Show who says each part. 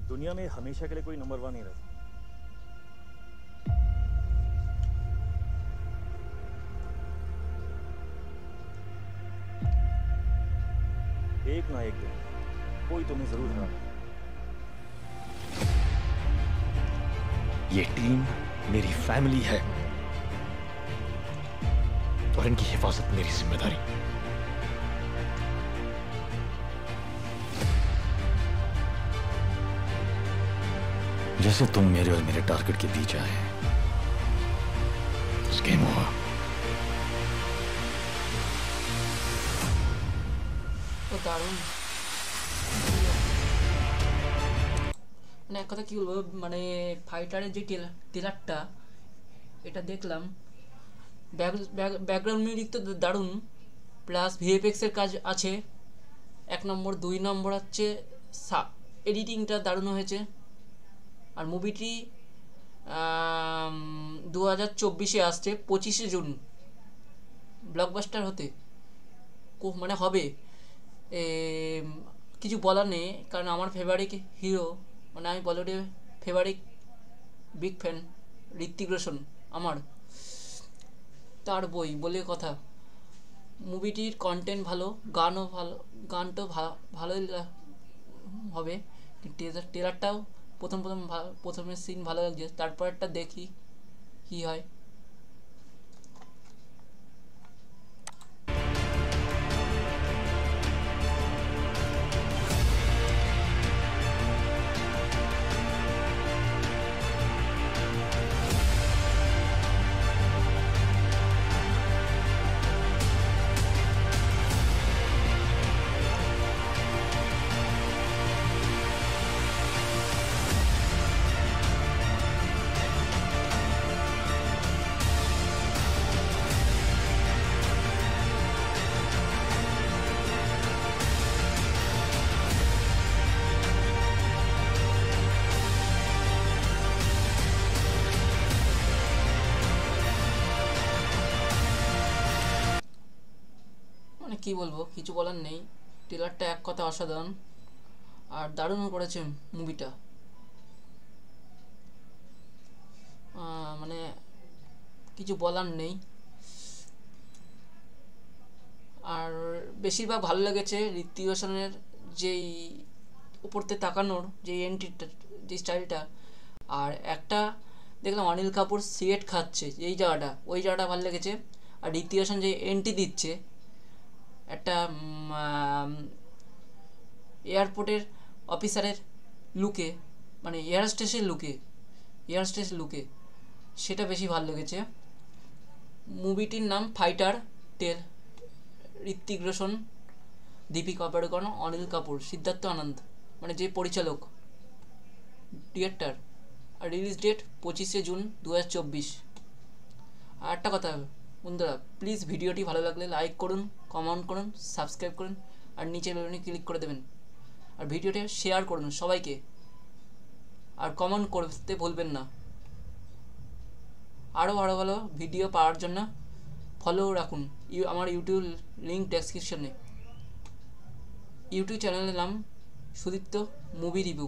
Speaker 1: दुनिया में हमेशा के लिए कोई नंबर 1 ही रहता। एक ना एक दिन कोई तुम्हें जरूर हराएगा।
Speaker 2: ये टीम मेरी फैमिली है और इनकी हिफाजत मेरी जिम्मेदारी। जैसे तुम मेरे और मेरे टारगेट के बीच आए, गेम हुआ।
Speaker 3: তো দারুণ মানে এক কথা কি বলবো, মানে ফাইটারের যে ট্রেলারটা এটা দেখলাম, ব্যাকগ্রাউন্ড মিউজিক তো দারুণ, প্লাস ভিএফএক্সের কাজ আছে 1 নম্বর। 2 নম্বর হচ্ছে এডিটিংটা দারুণ হয়েছে। আর মুভিটি 2024-এ আসছে 25শে জুন, ব্লকবাস্টার হতে মানে হবে। কিছু বলার নেই, কারণ আমার ফেভারিট হিরো, মানে আমি বলিউডের favourite big fan Hrithik Roshan আমার, তার বই বলে কথা। মুভিটির কন্টেন্ট ভালো, গানও ভালো, গানটাও ভালোই হবে। ট্রেলারটাও প্রথমের সিন ভালো লাগছে, তারপরটা দেখি কি হয়। মানে কি বলবো, কিছু বলার নেই। ট্রেলারটা এক কথা অসাধারণ, আর দারুণ করেছে মুভিটা। মানে কিছু বলার নেই। আর বেশিরভাগ ভালো লেগেছে ঋত্বিক রোশনের যেই উপরতে তাকানোর যে এন্ট্রিটা, যে স্টাইলটা। আর একটা দেখলাম অনিল কাপুর সিগারেট খাচ্ছে, ওই জায়গাটা ভালো লেগেছে। আর ঋত্বিক রোশন যে এন্ট্রি দিচ্ছে একটা এয়ারপোর্টের অফিসারের লুকে, মানে এয়ার স্টেশন লুকে, সেটা বেশি ভালো লেগেছে। মুভিটির নাম ফাইটার টেল। ঋত্বিক রোশন, দীপিকা পাড়ুকোন, অনিল কাপুর, সিদ্ধার্থ আনন্দ, মানে যে পরিচালক, ডিরেক্টর। আর রিলিজ ডেট 25শে জুন 2024। আর একটা কথা বন্ধুরা, প্লিজ ভিডিওটি ভালো লাগলে লাইক করুন, কমেন্ট করুন, সাবস্ক্রাইব করুন, আর নিচে বেলনে ক্লিক করে দেবেন। আর ভিডিওটি শেয়ার করুন সবাইকে, আর কমেন্ট করতে ভুলবেন না। আরও ভালো ভালো ভিডিও পাওয়ার জন্য ফলো রাখুন আমার ইউটিউব লিঙ্ক ডেসক্রিপশনে। ইউটিউব চ্যানেলের নাম সুদীপ্ত মুভি রিভিউ।